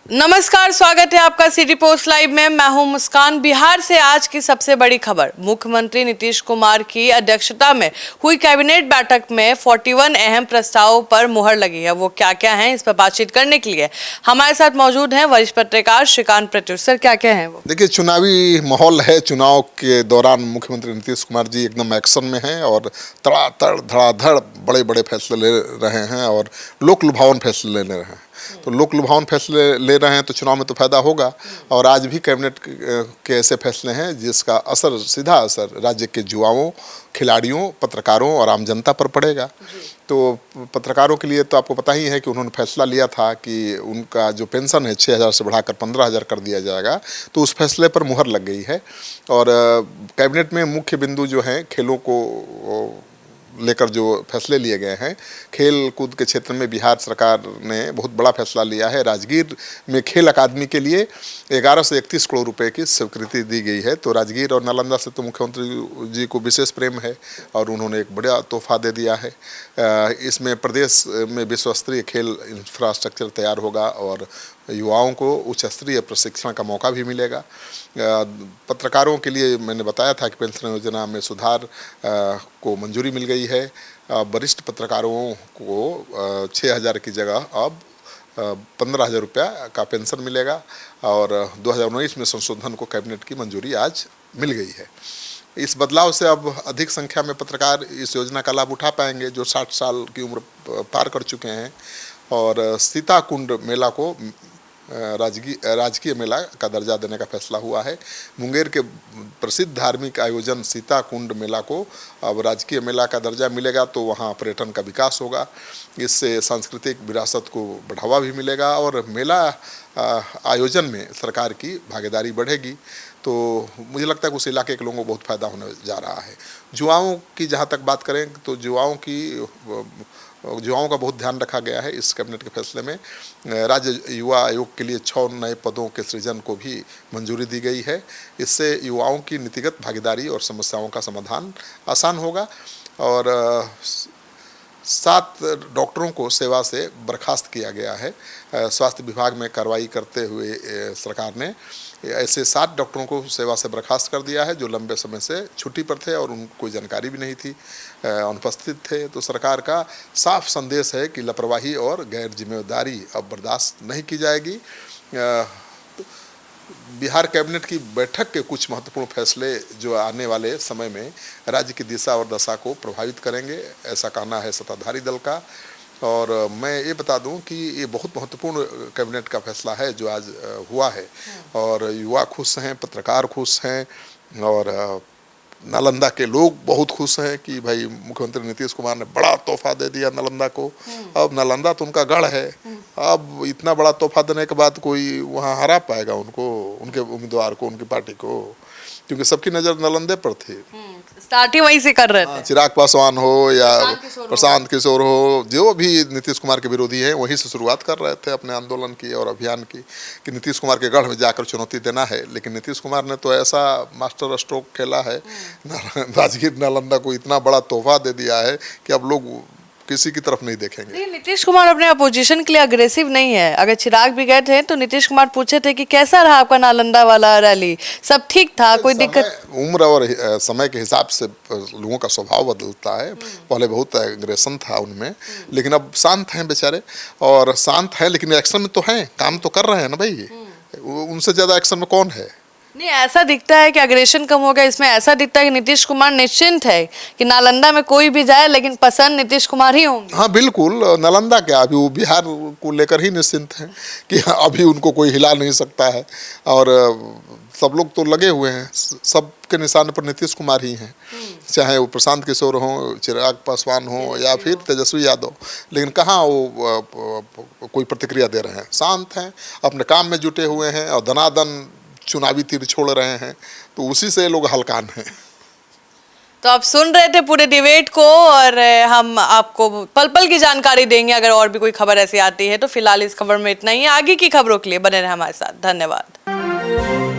नमस्कार, स्वागत है आपका सिटी पोस्ट लाइव में। मैं हूं मुस्कान। बिहार से आज की सबसे बड़ी खबर। मुख्यमंत्री नीतीश कुमार की अध्यक्षता में हुई कैबिनेट बैठक में 41 अहम प्रस्तावों पर मुहर लगी है। वो क्या क्या हैं, इस पर बातचीत करने के लिए हमारे साथ मौजूद हैं वरिष्ठ पत्रकार श्रीकांत प्रत्युष। सर, क्या क्या है वो? देखिए, चुनावी माहौल है। चुनाव के दौरान मुख्यमंत्री नीतीश कुमार जी एकदम एक्शन में हैं और तड़ातड़ धड़ाधड़ बड़े बड़े फैसले ले रहे हैं और लोक लुभावन फैसले ले रहे हैं। तो लोक लुभावन फैसले ले रहे हैं तो चुनाव में तो फायदा होगा। और आज भी कैबिनेट के ऐसे फैसले हैं जिसका असर, सीधा असर राज्य के युवाओं, खिलाड़ियों, पत्रकारों और आम जनता पर पड़ेगा। तो पत्रकारों के लिए तो आपको पता ही है कि उन्होंने फैसला लिया था कि उनका जो पेंशन है 6,000 से बढ़ाकर 15,000 कर दिया जाएगा। तो उस फैसले पर मुहर लग गई है। और कैबिनेट में मुख्य बिंदु जो हैं, खेलों को लेकर जो फैसले लिए गए हैं, खेल कूद के क्षेत्र में बिहार सरकार ने बहुत बड़ा फैसला लिया है। राजगीर में खेल अकादमी के लिए 11 से 31 करोड़ रुपए की स्वीकृति दी गई है। तो राजगीर और नालंदा से तो मुख्यमंत्री जी को विशेष प्रेम है और उन्होंने एक बड़ा तोहफा दे दिया है। इसमें प्रदेश में विश्वस्तरीय खेल इंफ्रास्ट्रक्चर तैयार होगा और युवाओं को उच्च स्तरीय प्रशिक्षण का मौका भी मिलेगा। पत्रकारों के लिए मैंने बताया था कि पेंशन योजना में सुधार को मंजूरी मिल गई है। वरिष्ठ पत्रकारों को 6,000 की जगह अब 15,000 रुपया का पेंशन मिलेगा। और 2019 में संशोधन को कैबिनेट की मंजूरी आज मिल गई है। इस बदलाव से अब अधिक संख्या में पत्रकार इस योजना का लाभ उठा पाएंगे जो 60 साल की उम्र पार कर चुके हैं। और सीताकुंड मेला को राजकीय मेला का दर्जा देने का फैसला हुआ है। मुंगेर के प्रसिद्ध धार्मिक आयोजन सीताकुंड मेला को अब राजकीय मेला का दर्जा मिलेगा तो वहाँ पर्यटन का विकास होगा। इससे सांस्कृतिक विरासत को बढ़ावा भी मिलेगा और मेला आयोजन में सरकार की भागीदारी बढ़ेगी। तो मुझे लगता है कि उस इलाके के लोगों को बहुत फ़ायदा होने जा रहा है। युवाओं की जहाँ तक बात करें तो युवाओं का बहुत ध्यान रखा गया है इस कैबिनेट के फैसले में। राज्य युवा आयोग के लिए 6 नए पदों के सृजन को भी मंजूरी दी गई है। इससे युवाओं की नीतिगत भागीदारी और समस्याओं का समाधान आसान होगा। और 7 डॉक्टरों को सेवा से बर्खास्त किया गया है। स्वास्थ्य विभाग में कार्रवाई करते हुए सरकार ने ऐसे 7 डॉक्टरों को सेवा से बर्खास्त कर दिया है जो लंबे समय से छुट्टी पर थे और उनको कोई जानकारी भी नहीं थी, अनुपस्थित थे। तो सरकार का साफ संदेश है कि लापरवाही और गैर जिम्मेदारी अब बर्दाश्त नहीं की जाएगी। बिहार कैबिनेट की बैठक के कुछ महत्वपूर्ण फैसले जो आने वाले समय में राज्य की दिशा और दशा को प्रभावित करेंगे, ऐसा कहना है सत्ताधारी दल का। और मैं ये बता दूं कि ये बहुत महत्वपूर्ण कैबिनेट का फैसला है जो आज हुआ है। और युवा खुश हैं, पत्रकार खुश हैं और नालंदा के लोग बहुत खुश हैं कि भाई मुख्यमंत्री नीतीश कुमार ने बड़ा तोहफा दे दिया नालंदा को। अब नालंदा तो उनका गढ़ है। अब इतना बड़ा तोहफा देने के बाद कोई वहाँ हरा पाएगा उनको, उनके उम्मीदवार को, उनकी पार्टी को, क्योंकि सबकी नज़र नालंदे पर थी। स्टार्ट ही वहीं से कर रहे थे। चिराग पासवान हो या प्रशांत किशोर हो, जो भी नीतीश कुमार के विरोधी हैं, वहीं से शुरुआत कर रहे थे अपने आंदोलन की और अभियान की कि नीतीश कुमार के गढ़ में जाकर चुनौती देना है। लेकिन नीतीश कुमार ने तो ऐसा मास्टर स्ट्रोक खेला है, राजगीर नालंदा को इतना बड़ा तोहफा दे दिया है कि अब लोग किसी की तरफ नहीं देखेंगे। नीतीश कुमार अपने अपोजिशन के लिए अग्रेसिव नहीं है। अगर चिराग भी गए थे तो नीतीश कुमार पूछे थे कि कैसा रहा आपका नालंदा वाला रैली, सब ठीक था, कोई दिक्कत? उम्र और समय के हिसाब से लोगों का स्वभाव बदलता है। पहले बहुत एग्रेशन था उनमें, लेकिन अब शांत हैं बेचारे। और शांत हैं लेकिन एक्शन में तो हैं, काम तो कर रहे हैं ना भाई। उनसे ज़्यादा एक्शन में कौन है? नहीं, ऐसा दिखता है कि अग्रेशन कम हो गया। इसमें ऐसा दिखता है कि नीतीश कुमार निश्चिंत है कि नालंदा में कोई भी जाए लेकिन पसंद नीतीश कुमार ही होंगे। हाँ बिल्कुल, नालंदा क्या, अभी वो बिहार को लेकर ही निश्चिंत हैं कि अभी उनको कोई हिला नहीं सकता है। और सब लोग तो लगे हुए हैं, सबके निशान पर नीतीश कुमार ही हैं, चाहे वो प्रशांत किशोर हों, चिराग पासवान हो या फिर तेजस्वी यादव। लेकिन कहाँ वो कोई प्रतिक्रिया दे रहे हैं, शांत हैं, अपने काम में जुटे हुए हैं और दनादन चुनावी तीर छोड़ रहे हैं। तो उसी से लोग हल्कान हैं। तो आप सुन रहे थे पूरे डिबेट को और हम आपको पल पल की जानकारी देंगे। अगर और भी कोई खबर ऐसी आती है तो फिलहाल इस खबर में इतना ही। आगे की खबरों के लिए बने रहे हमारे साथ। धन्यवाद।